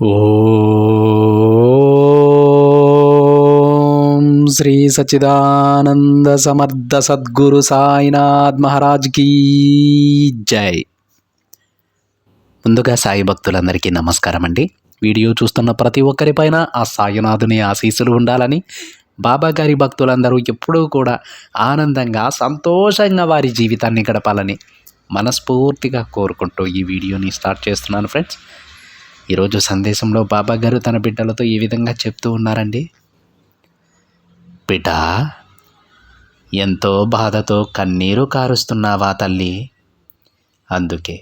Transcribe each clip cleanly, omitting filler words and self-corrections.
ఓం శ్రీ సచ్చిదానంద సమర్థ సద్గురు సాయినాథ్ మహారాజ్ కీ జై. ముందుగా సాయి భక్తులందరికీ నమస్కారం అండి. వీడియో చూస్తున్న ప్రతి ఒక్కరిపైన ఆ సాయినాథుని ఆశీస్సులు ఉండాలని, బాబా గారి భక్తులందరూ ఎప్పుడూ కూడా ఆనందంగా సంతోషంగా వారి జీవితాన్ని గడపాలని మనస్ఫూర్తిగా కోరుకుంటూ ఈ వీడియోని స్టార్ట్ చేస్తున్నాను ఫ్రెండ్స్. ఈరోజు సందేశంలో బాబా గారు తన బిడ్డలతో ఈ విధంగా చెప్తూ ఉన్నారండి. బిడ్డ, ఎంతో బాధతో కన్నీరు కారుస్తున్నావా తల్లి? అందుకే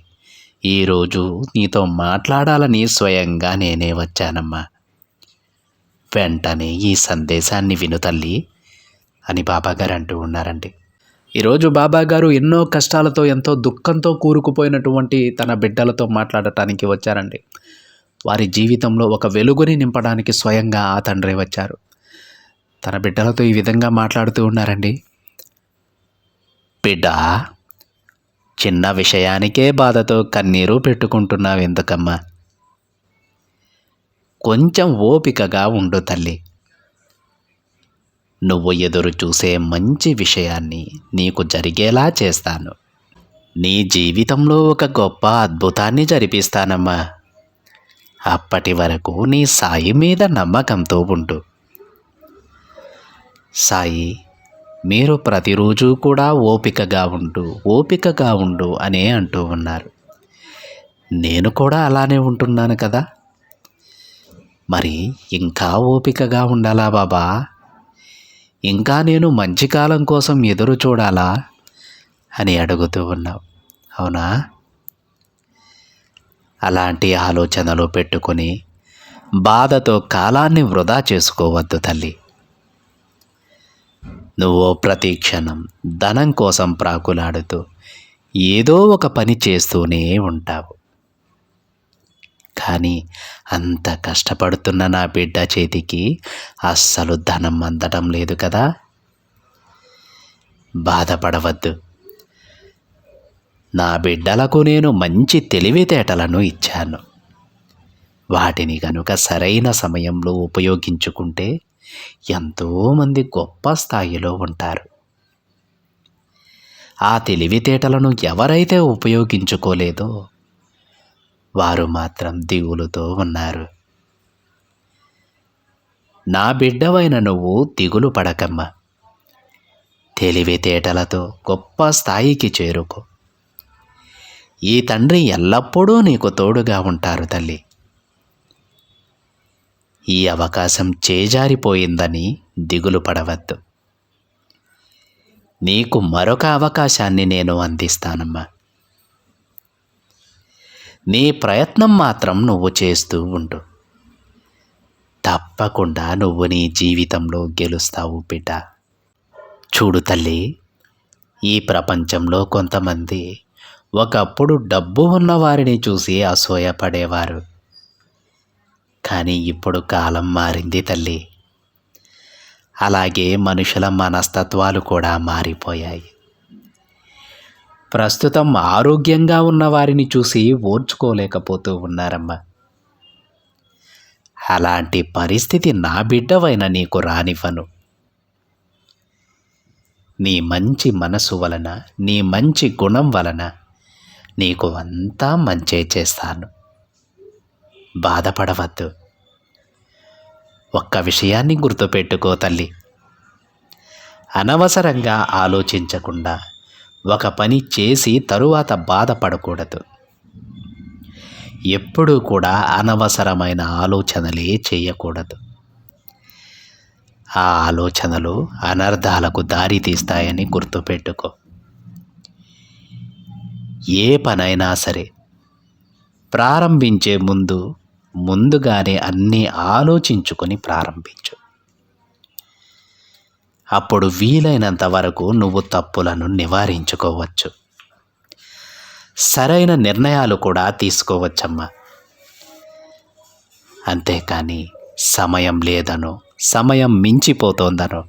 ఈరోజు నీతో మాట్లాడాలని స్వయంగా నేనే వచ్చానమ్మా. వెంటనే ఈ సందేశాన్ని విను తల్లి అని బాబాగారు అంటూ ఉన్నారండి. ఈరోజు బాబాగారు ఎన్నో కష్టాలతో ఎంతో దుఃఖంతో కూరుకుపోయినటువంటి తన బిడ్డలతో మాట్లాడటానికి వచ్చారండి. వారి జీవితంలో ఒక వెలుగుని నింపడానికి స్వయంగా ఆ తండ్రి వచ్చారు. తన బిడ్డలతో ఈ విధంగా మాట్లాడుతూ ఉన్నారండి. బిడ్డ, చిన్న విషయానికే బాధతో కన్నీరు పెట్టుకుంటున్నావు ఎందుకమ్మా? కొంచెం ఓపికగా ఉండు తల్లి. నువ్వు ఎదురు చూసే మంచి విషయాన్ని నీకు జరిగేలా చేస్తాను. నీ జీవితంలో ఒక గొప్ప అద్భుతాన్ని జరిపిస్తానమ్మా. అప్పటి వరకు నీ సాయి మీద నమ్మకంతో ఉండు. సాయి మీరు ప్రతిరోజు కూడా ఓపికగా ఉండు అనే అంటూ ఉన్నారు. నేను కూడా అలానే ఉంటున్నాను కదా. మరి ఇంకా ఓపికగా ఉండాలా బాబా? ఇంకా నేను మంచి కాలం కోసం ఎదురు చూడాలా అని అడుగుతూ ఉన్నావు, అవునా? అలాంటి ఆలోచనలు పెట్టుకొని బాధతో కాలాన్ని వృధా చేసుకోవద్దు తల్లి. నువ్వు ప్రతి క్షణం ధనం కోసం ప్రాకులాడుతూ ఏదో ఒక పని చేస్తూనే ఉంటావు. కానీ అంత కష్టపడుతున్న నా బిడ్డ చేతికి అస్సలు ధనం అందడం లేదు కదా. బాధపడవద్దు. నా బిడ్డలకు నేను మంచి తెలివితేటలను ఇచ్చాను. వాటిని కనుక సరైన సమయంలో ఉపయోగించుకుంటే ఎంతోమంది గొప్ప స్థాయిలో ఉంటారు. ఆ తెలివితేటలను ఎవరైతే ఉపయోగించుకోలేదో వారు మాత్రం దిగులుతో ఉన్నారు. నా బిడ్డవైన నువ్వు దిగులు పడకమ్మా. తెలివితేటలతో గొప్ప స్థాయికి చేరుకో. ఈ తండ్రి ఎల్లప్పుడూ నీకు తోడుగా ఉంటారు తల్లి. ఈ అవకాశం చేజారిపోయిందని దిగులు పడవద్దు. నీకు మరొక అవకాశాన్ని నేను అందిస్తానమ్మా. నీ ప్రయత్నం మాత్రం నువ్వు చేస్తూ ఉండు. తప్పకుండా నువ్వు నీ జీవితంలో గెలుస్తావు బిడ్డ. చూడు తల్లి, ఈ ప్రపంచంలో కొంతమంది ఒకప్పుడు డబ్బు ఉన్నవారిని చూసి అసూయపడేవారు. కానీ ఇప్పుడు కాలం మారింది తల్లి. అలాగే మనుషుల మనస్తత్వాలు కూడా మారిపోయాయి. ప్రస్తుతం ఆరోగ్యంగా ఉన్న వారిని చూసి ఓర్చుకోలేకపోతూ ఉన్నారమ్మా. అలాంటి పరిస్థితి నా బిడ్డవైన నీకు రానివ్వను. నీ మంచి మనసు వలన, నీ మంచి గుణం వలన నీకు అంతా మంచే చేస్తాను. బాధపడవద్దు. ఒక్క విషయాన్ని గుర్తుపెట్టుకో తల్లి. అనవసరంగా ఆలోచించకుండా ఒక పని చేసి తరువాత బాధపడకూడదు. ఎప్పుడూ కూడా అనవసరమైన ఆలోచనలే చేయకూడదు. ఆ ఆలోచనలు అనర్థాలకు దారి తీస్తాయని గుర్తుపెట్టుకో. ఏ పనైనా సరే ప్రారంభించే ముందుగానే అన్నీ ఆలోచించుకొని ప్రారంభించు. అప్పుడు వీలైనంత వరకు నువ్వు తప్పులను నివారించుకోవచ్చు. సరైన నిర్ణయాలు కూడా తీసుకోవచ్చమ్మా. అంతేకాని సమయం లేదనో, సమయం మించిపోతోందనో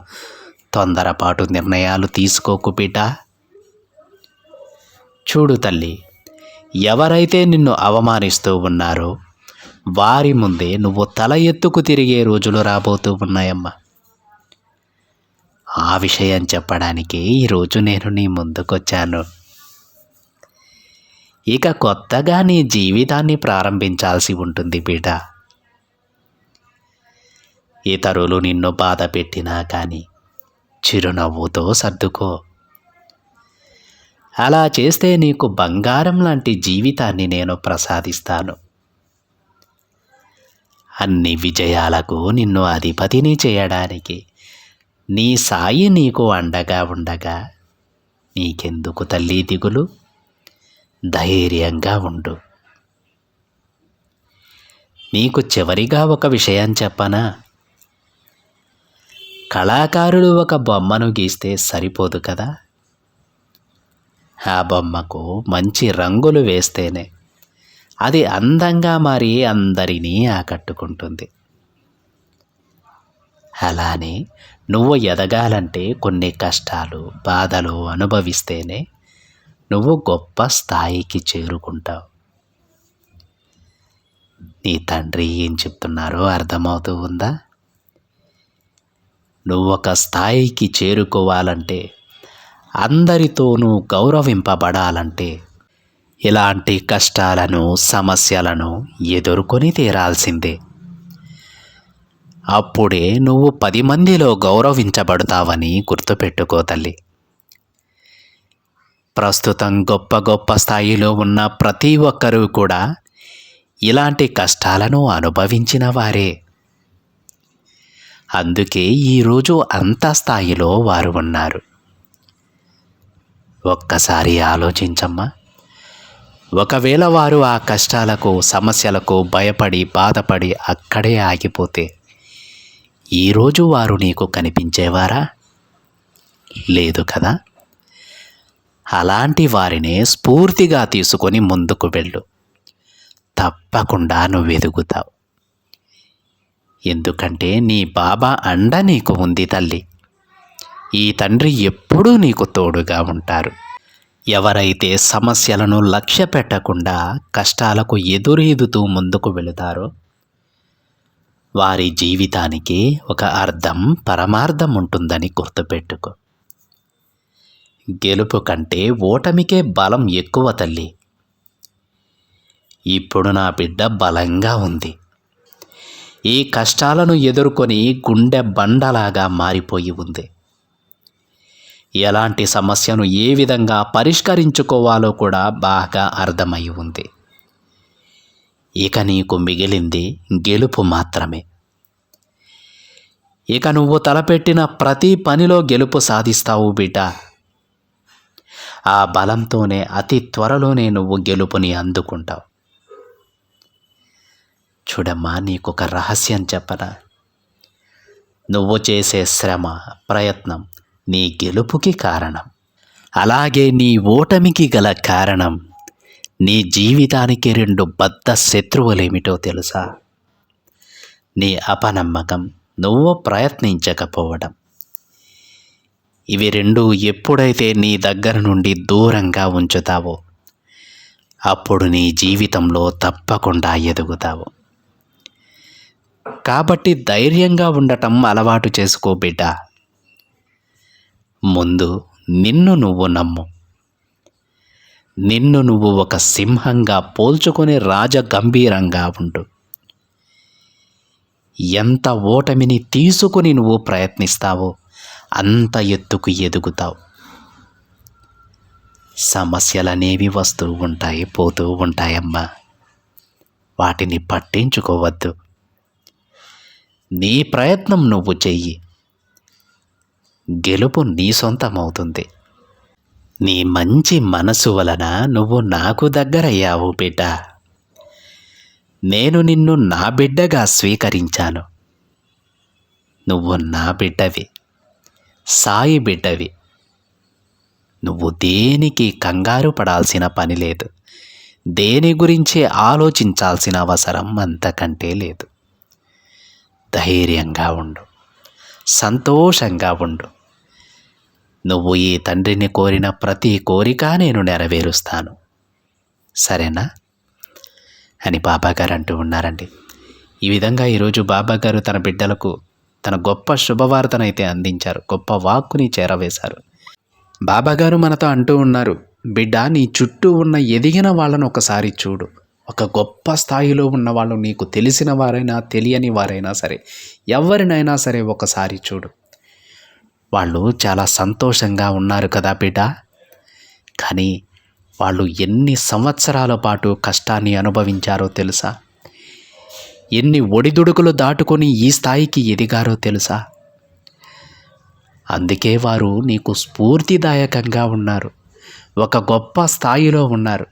తొందరపాటు నిర్ణయాలు తీసుకోకు బిడ్డ. చూడు తల్లి, ఎవరైతే నిన్ను అవమానిస్తూ ఉన్నారో వారి ముందే నువ్వు తల ఎత్తుకు తిరిగే రోజులు రాబోతూ ఉన్నాయమ్మా. ఆ విషయం చెప్పడానికి ఈరోజు నేను నీ ముందుకొచ్చాను. ఇక కొత్తగా నీ జీవితాన్ని ప్రారంభించాల్సి ఉంటుంది బిడ్డ. ఇతరులు నిన్ను బాధ పెట్టినా కానీ చిరునవ్వుతో సర్దుకో. అలా చేస్తే నీకు బంగారం లాంటి జీవితాన్ని నేను ప్రసాదిస్తాను. అన్ని విజయాలకు నిన్ను అధిపతిని చేయడానికి నీ సాయి నీకు అండగా ఉండగా నీకెందుకు తల్లి దిగులు? ధైర్యంగా ఉండు. నీకు చివరిగా ఒక విషయం చెప్పనా? కళాకారుడు ఒక బొమ్మను గీస్తే సరిపోదు కదా, ఆ బొమ్మకు మంచి రంగులు వేస్తేనే అది అందంగా మారి అందరినీ ఆకట్టుకుంటుంది. అలానే నువ్వు ఎదగాలంటే కొన్ని కష్టాలు, బాధలు అనుభవిస్తేనే నువ్వు గొప్ప స్థాయికి చేరుకుంటావు. నీ తండ్రి ఏం చెప్తున్నారో అర్థమవుతూ ఉందా? నువ్వొక స్థాయికి చేరుకోవాలంటే, అందరితోనూ గౌరవింపబడాలంటే ఇలాంటి కష్టాలను, సమస్యలను ఎదుర్కొని తీరాల్సిందే. అప్పుడే నువ్వు 10 మందిలో గౌరవించబడతావని గుర్తుపెట్టుకో తల్లి. ప్రస్తుతం గొప్ప గొప్ప స్థాయిలో ఉన్న ప్రతి ఒక్కరూ కూడా ఇలాంటి కష్టాలను అనుభవించిన వారే. అందుకే ఈరోజు అంత స్థాయిలో వారు ఉన్నారు. ఒక్కసారి ఆలోచించమ్మా. ఒకవేళ వారు ఆ కష్టాలకు, సమస్యలకు భయపడి, బాధపడి అక్కడే ఆగిపోతే ఈరోజు వారు నీకు కనిపించేవారా? లేదు కదా. అలాంటి వారినే స్ఫూర్తిగా తీసుకొని ముందుకు వెళ్ళు. తప్పకుండా నువ్వు ఎదుగుతావు. ఎందుకంటే నీ బాబా అండ నీకు ఉంది తల్లి. ఈ తండ్రి ఎప్పుడూ నీకు తోడుగా ఉంటారు. ఎవరైతే సమస్యలను లక్ష్య పెట్టకుండా కష్టాలకు ఎదురీదుతూ ముందుకు వెళుతారో వారి జీవితానికి ఒక అర్థం, పరమార్థం ఉంటుందని గుర్తుపెట్టుకో. గెలుపు కంటే ఓటమికే బలం ఎక్కువ తల్లి. ఇప్పుడు నా బిడ్డ బలంగా ఉంది. ఈ కష్టాలను ఎదుర్కొని గుండె బండలాగా మారిపోయి ఉంది. ఎలాంటి సమస్యను ఏ విధంగా పరిష్కరించుకోవాలో కూడా బాగా అర్థమై ఉంది. ఇక నీకు మిగిలింది గెలుపు మాత్రమే. ఇక నువ్వు తలపెట్టిన ప్రతి పనిలో గెలుపు సాధిస్తావు బిడ్డ. ఆ బలంతోనే అతి త్వరలోనే నువ్వు గెలుపుని అందుకుంటావు. చూడమ్మా, నీకొక రహస్యం చెప్పనా? నువ్వు చేసే శ్రమ, ప్రయత్నం నీ గెలుపుకి కారణం. అలాగే నీ ఓటమికి గల కారణం నీ జీవితానికి 2 బద్ధ శత్రువులేమిటో తెలుసా? నీ అపనమ్మకం, నువ్వు ప్రయత్నించకపోవడం. ఇవి 2 ఎప్పుడైతే నీ దగ్గర నుండి దూరంగా ఉంచుతావో అప్పుడు నీ జీవితంలో తప్పకుండా ఎదుగుతావు. కాబట్టి ధైర్యంగా ఉండటం అలవాటు చేసుకో బిడ్డ. ముందు నిన్ను నువ్వు నమ్ము. నిన్ను నువ్వు ఒక సింహంగా పోల్చుకొని రాజగంభీరంగా ఉండు. ఎంత ఓటమిని తీసుకుని నువ్వు ప్రయత్నిస్తావో అంత ఎత్తుకు ఎదుగుతావు. సమస్యలనేవి వస్తూ ఉంటాయి, పోతూ ఉంటాయమ్మా. వాటిని పట్టించుకోవద్దు. నీ ప్రయత్నం నువ్వు చెయ్యి. గెలుపు నీ సొంతమవుతుంది. నీ మంచి మనసు వలన నువ్వు నాకు దగ్గరయ్యావు బిడ్డ. నేను నిన్ను నా బిడ్డగా స్వీకరించాను. నువ్వు నా బిడ్డవి, సాయి బిడ్డవి. నువ్వు దేనికి కంగారు పడాల్సిన పని లేదు. దేని గురించి ఆలోచించాల్సిన అవసరం అంతకంటే లేదు. ధైర్యంగా ఉండు, సంతోషంగా ఉండు. నువ్వు ఈ తండ్రిని కోరిన ప్రతి కోరిక నేను నెరవేరుస్తాను, సరేనా అని బాబాగారు అంటూ ఉన్నారండి. ఈ విధంగా ఈరోజు బాబా గారు తన బిడ్డలకు తన గొప్ప శుభవార్తనైతే అందించారు, గొప్ప వాక్కుని చేరవేశారు. బాబాగారు మనతో అంటూ ఉన్నారు, బిడ్డ నీ చుట్టూ ఉన్న ఎదిగిన వాళ్ళను ఒకసారి చూడు. ఒక గొప్ప స్థాయిలో ఉన్న వాళ్ళు, నీకు తెలిసిన వారైనా తెలియని వారైనా సరే, ఎవరినైనా సరే ఒకసారి చూడు. వాళ్ళు చాలా సంతోషంగా ఉన్నారు కదా బిడ్డ. కానీ వాళ్ళు ఎన్ని సంవత్సరాల పాటు కష్టాన్ని అనుభవించారో తెలుసా? ఎన్ని ఒడిదుడుకులు దాటుకొని ఈ స్థాయికి ఎదిగారో తెలుసా? అందుకే వారు నీకు స్ఫూర్తిదాయకంగా ఉన్నారు, ఒక గొప్ప స్థాయిలో ఉన్నారు.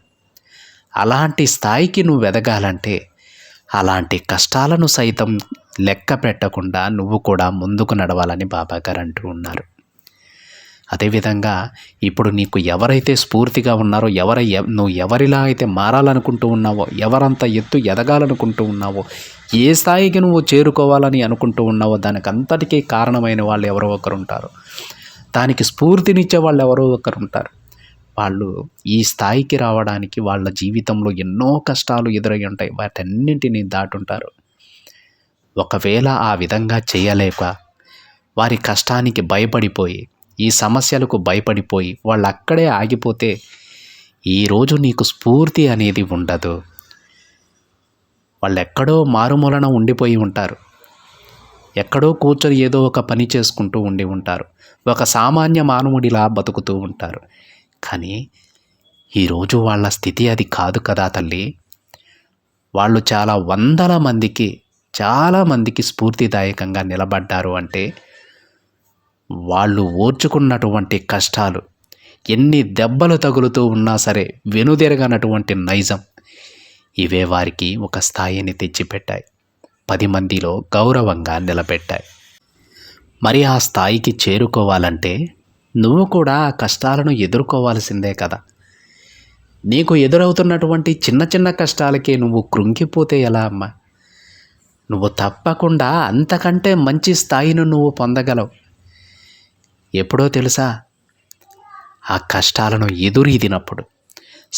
అలాంటి స్థాయికి నువ్వు ఎదగాలంటే అలాంటి కష్టాలను సైతం లెక్క పెట్టకుండా నువ్వు కూడా ముందుకు నడవాలని బాబాగారు అంటూ ఉన్నారు. అదేవిధంగా ఇప్పుడు నీకు ఎవరైతే స్ఫూర్తిగా ఉన్నారో, నువ్వు ఎవరిలా అయితే మారాలనుకుంటూ ఉన్నావో, ఎవరంత ఎత్తు ఎదగాలనుకుంటూ ఉన్నావో, ఏ స్థాయికి నువ్వు చేరుకోవాలని అనుకుంటూ ఉన్నావో, దానికి అంతటికీ కారణమైన వాళ్ళు ఎవరో ఒకరు ఉంటారు. దానికి స్ఫూర్తినిచ్చే వాళ్ళు ఎవరో ఒకరు ఉంటారు. వాళ్ళు ఈ స్థాయికి రావడానికి వాళ్ళ జీవితంలో ఎన్నో కష్టాలు ఎదురై ఉంటాయి, వాటన్నింటినీ దాటుంటారు. ఒకవేళ ఆ విధంగా చేయలేక వారి కష్టానికి భయపడిపోయి, ఈ సమస్యలకు భయపడిపోయి వాళ్ళు అక్కడే ఆగిపోతే ఈరోజు నీకు స్ఫూర్తి అనేది ఉండదు. వాళ్ళు ఎక్కడో మారుమూలన ఉండిపోయి ఉంటారు, ఎక్కడో కూర్చొని ఏదో ఒక పని చేసుకుంటూ ఉండి ఉంటారు, ఒక సామాన్య మానవుడిలా బతుకుతూ ఉంటారు. కానీ ఈరోజు వాళ్ళ స్థితి అది కాదు కదా తల్లి. వాళ్ళు చాలామందికి స్ఫూర్తిదాయకంగా నిలబడ్డారు అంటే వాళ్ళు ఓర్చుకున్నటువంటి కష్టాలు, ఎన్ని దెబ్బలు తగులుతూ ఉన్నా సరే వెనుదిరగనటువంటి నైజం, ఇవే వారికి ఒక స్థాయిని తెచ్చిపెట్టాయి, 10 మందిలో గౌరవంగా నిలబెట్టాయి. మరి ఆ స్థాయికి చేరుకోవాలంటే నువ్వు కూడా ఆ కష్టాలను ఎదుర్కోవాల్సిందే కదా. నీకు ఎదురవుతున్నటువంటి చిన్న చిన్న కష్టాలకే నువ్వు కృంగిపోతే ఎలా అమ్మా? నువ్వు తప్పకుండా అంతకంటే మంచి స్థాయిని నువ్వు పొందగలవు. ఎప్పుడో తెలుసా? ఆ కష్టాలను ఎదురీదినప్పుడు,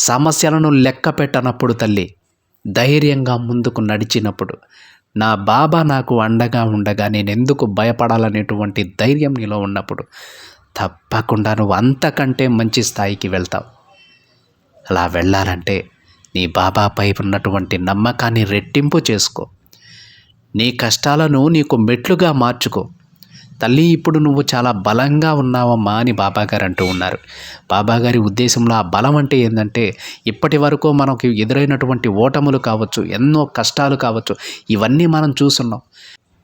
సమస్యలను లెక్క పెట్టనప్పుడు తల్లి, ధైర్యంగా ముందుకు నడిచినప్పుడు, నా బాబా నాకు అండగా ఉండగా నేనెందుకు భయపడాలనేటువంటి ధైర్యం నీలో ఉన్నప్పుడు తప్పకుండా నువ్వు అంతకంటే మంచి స్థాయికి వెళ్తావు. అలా వెళ్ళాలంటే నీ బాబాపై ఉన్నటువంటి నమ్మకాన్ని రెట్టింపు చేసుకో. నీ కష్టాలను నీకు మెట్లుగా మార్చుకో. తల్లి, ఇప్పుడు నువ్వు చాలా బలంగా ఉన్నావమ్మా అని బాబాగారు అంటూ ఉన్నారు. బాబాగారి ఉద్దేశంలో ఆ బలం అంటే ఏంటంటే, ఇప్పటి వరకు మనకు ఎదురైనటువంటి ఓటములు కావచ్చు, ఎన్నో కష్టాలు కావచ్చు, ఇవన్నీ మనం చూస్తున్నాం.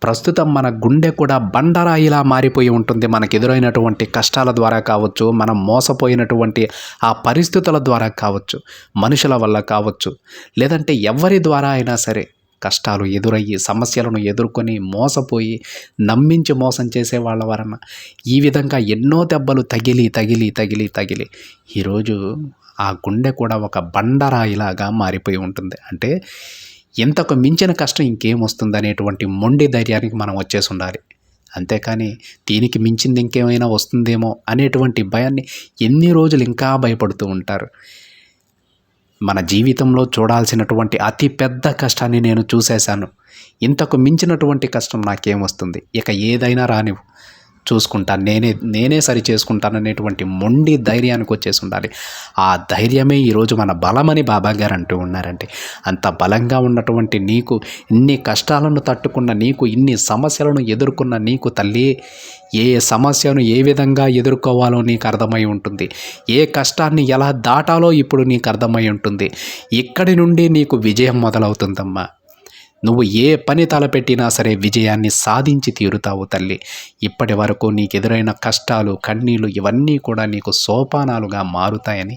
ప్రస్తుతం మన గుండె కూడా బండరాయిలా మారిపోయి ఉంటుంది. మనకు ఎదురైనటువంటి కష్టాల ద్వారా కావచ్చు, మనం మోసపోయినటువంటి ఆ పరిస్థితుల ద్వారా కావచ్చు, మనుషుల వల్ల కావచ్చు, లేదంటే ఎవరి ద్వారా అయినా సరే కష్టాలు ఎదురయ్యి, సమస్యలను ఎదుర్కొని మోసపోయి, నమ్మించి మోసం చేసే వాళ్ళ వలన ఈ విధంగా ఎన్నో దెబ్బలు తగిలి ఈరోజు ఆ గుండె కూడా ఒక బండరాయిలాగా మారిపోయి ఉంటుంది. అంటే ఇంతకు మించిన కష్టం ఇంకేం వస్తుంది అనేటువంటి మొండి ధైర్యానికి మనం వచ్చేసి ఉండాలి. అంతేకాని దీనికి మించింది ఇంకేమైనా వస్తుందేమో అనేటువంటి భయాన్ని ఎన్ని రోజులు ఇంకా భయపడుతూ ఉంటారు. మన జీవితంలో చూడాల్సినటువంటి అతి పెద్ద కష్టాన్ని నేను చూసేశాను, ఇంతకు మించినటువంటి కష్టం నాకేం వస్తుంది, ఇక ఏదైనా రానివ్వు, చూసుకుంటాను, నేనే సరి చేసుకుంటాననేటువంటి మొండి ధైర్యానికి వచ్చేసి ఉండాలి. ఆ ధైర్యమే ఈరోజు మన బలమని బాబాగారు అంటూ ఉన్నారంటే, అంత బలంగా ఉన్నటువంటి నీకు, ఇన్ని కష్టాలను తట్టుకున్న నీకు, ఇన్ని సమస్యలను ఎదుర్కొన్న నీకు తల్లి, ఏ సమస్యను ఏ విధంగా ఎదుర్కోవాలో నీకు అర్థమై ఉంటుంది. ఏ కష్టాన్ని ఎలా దాటాలో ఇప్పుడు నీకు అర్థమై ఉంటుంది. ఇక్కడి నుండి నీకు విజయం మొదలవుతుందమ్మా. నువ్వు ఏ పని తలపెట్టినా సరే విజయాన్ని సాధించి తీరుతావు తల్లి. ఇప్పటి వరకు నీకు ఎదురైన కష్టాలు, కన్నీళ్ళు ఇవన్నీ కూడా నీకు సోపానాలుగా మారుతాయని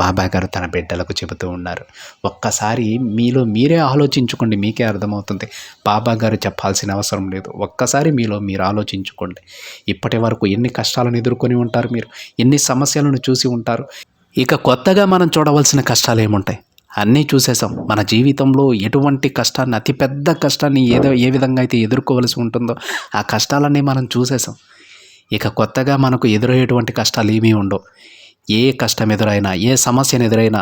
బాబాగారు తన బిడ్డలకు చెబుతూ ఉన్నారు. ఒక్కసారి మీలో మీరే ఆలోచించుకోండి, మీకే అర్థమవుతుంది. బాబాగారు చెప్పాల్సిన అవసరం లేదు. ఒక్కసారి మీలో మీరు ఆలోచించుకోండి. ఇప్పటి వరకు ఎన్ని కష్టాలను ఎదుర్కొని ఉంటారు మీరు, ఎన్ని సమస్యలను చూసి ఉంటారు. ఇక కొత్తగా మనం చూడవలసిన కష్టాలు ఏముంటాయి? అన్నీ చూసేసాం. మన జీవితంలో ఎటువంటి కష్టాన్ని, అతిపెద్ద కష్టాన్ని ఏ విధంగా అయితే ఎదుర్కోవలసి ఉంటుందో ఆ కష్టాలన్నీ మనం చూసేసాం. ఇక కొత్తగా మనకు ఎదురయ్యేటువంటి కష్టాలు ఏమీ ఉండవు. ఏ కష్టం ఎదురైనా, ఏ సమస్యను ఎదురైనా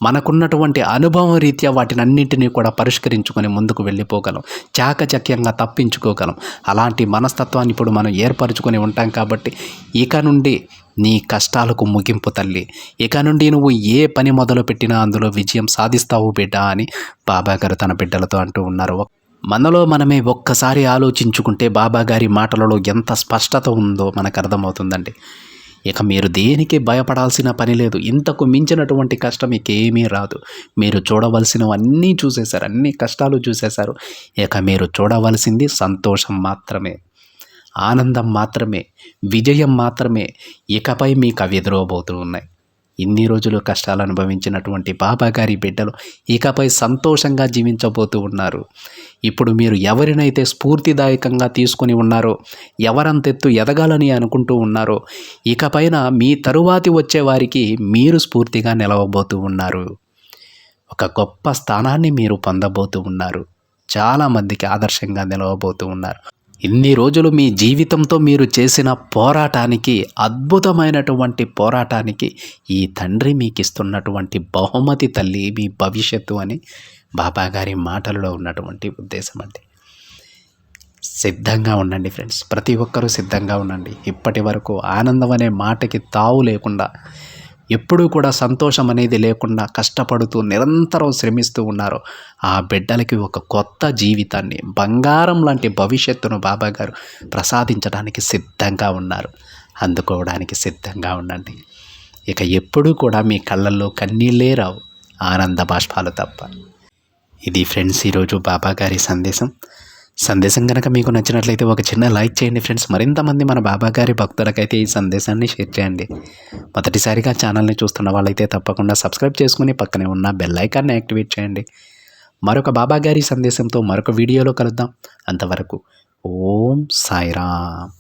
మనకున్నటువంటి అనుభవం రీత్యా వాటినన్నింటినీ కూడా పరిష్కరించుకొని ముందుకు వెళ్ళిపోగలం, చాకచక్యంగా తప్పించుకోగలం. అలాంటి మనస్తత్వాన్ని ఇప్పుడు మనం ఏర్పరచుకొని ఉంటాం కాబట్టి ఇక నుండి నీ కష్టాలకు ముగింపు తల్లి. ఇక నుండి నువ్వు ఏ పని మొదలుపెట్టినా అందులో విజయం సాధిస్తావు బిడ్డ అని బాబాగారు తన బిడ్డలతో అంటూ ఉన్నారు. మనలో మనమే ఒక్కసారి ఆలోచించుకుంటే బాబాగారి మాటలలో ఎంత స్పష్టత ఉందో మనకు అర్థమవుతుందండి. ఇక మీరు దేనికి భయపడాల్సిన పని లేదు. ఇంతకు మించినటువంటి కష్టం మీకేమీ రాదు. మీరు చూడవలసినవన్నీ చూసేశారు, అన్ని కష్టాలు చూసేశారు. ఇక మీరు చూడవలసింది సంతోషం మాత్రమే, ఆనందం మాత్రమే, విజయం మాత్రమే. ఇకపై మీకు అవి ఎదురవబోతూ ఉన్నాయి. ఇన్ని రోజులు కష్టాలు అనుభవించినటువంటి బాబాగారి బిడ్డలు ఇకపై సంతోషంగా జీవించబోతూ ఉన్నారు. ఇప్పుడు మీరు ఎవరినైతే స్ఫూర్తిదాయకంగా తీసుకొని ఉన్నారో, ఎవరంతెత్తు ఎదగాలని అనుకుంటూ ఉన్నారో, ఇకపైన మీ తరువాతి వచ్చేవారికి మీరు స్ఫూర్తిగా నిలవబోతూ ఉన్నారు. ఒక గొప్ప స్థానాన్ని మీరు పొందబోతూ ఉన్నారు. చాలామందికి ఆదర్శంగా నిలవబోతూ ఉన్నారు. ఇన్ని రోజులు మీ జీవితంతో మీరు చేసిన పోరాటానికి, అద్భుతమైనటువంటి పోరాటానికి ఈ తండ్రి మీకు ఇస్తున్నటువంటి బహుమతి తల్లి మీ భవిష్యత్తు అని బాబాగారి మాటలలో ఉన్నటువంటి ఉద్దేశం అండి. సిద్ధంగా ఉండండి ఫ్రెండ్స్, ప్రతి ఒక్కరూ సిద్ధంగా ఉండండి. ఇప్పటి వరకు ఆనందం అనే మాటకి తావు లేకుండా, ఎప్పుడూ కూడా సంతోషం అనేది లేకుండా కష్టపడుతూ నిరంతరం శ్రమిస్తూ ఉన్నారు. ఆ బిడ్డలకి ఒక కొత్త జీవితాన్ని, బంగారం లాంటి భవిష్యత్తును బాబాగారు ప్రసాదించడానికి సిద్ధంగా ఉన్నారు. అందుకోవడానికి సిద్ధంగా ఉండండి. ఇక ఎప్పుడూ కూడా మీ కళ్ళల్లో కన్నీళ్ళే రావు, ఆనంద బాష్పాలు తప్ప. ఇది ఫ్రెండ్స్ ఈరోజు బాబాగారి సందేశం కనుక మీకు నచ్చినట్లయితే ఒక చిన్న లైక్ చేయండి ఫ్రెండ్స్. మరింతమంది మన బాబాగారి భక్తులకైతే ఈ సందేశాన్ని షేర్ చేయండి. మొదటిసారిగా ఛానల్ని చూస్తున్న వాళ్ళైతే తప్పకుండా సబ్స్క్రైబ్ చేసుకుని పక్కనే ఉన్న బెల్ ఐకాన్ని యాక్టివేట్ చేయండి. మరొక బాబాగారి సందేశంతో మరొక వీడియోలో కలుద్దాం. అంతవరకు ఓం సాయిరామ్.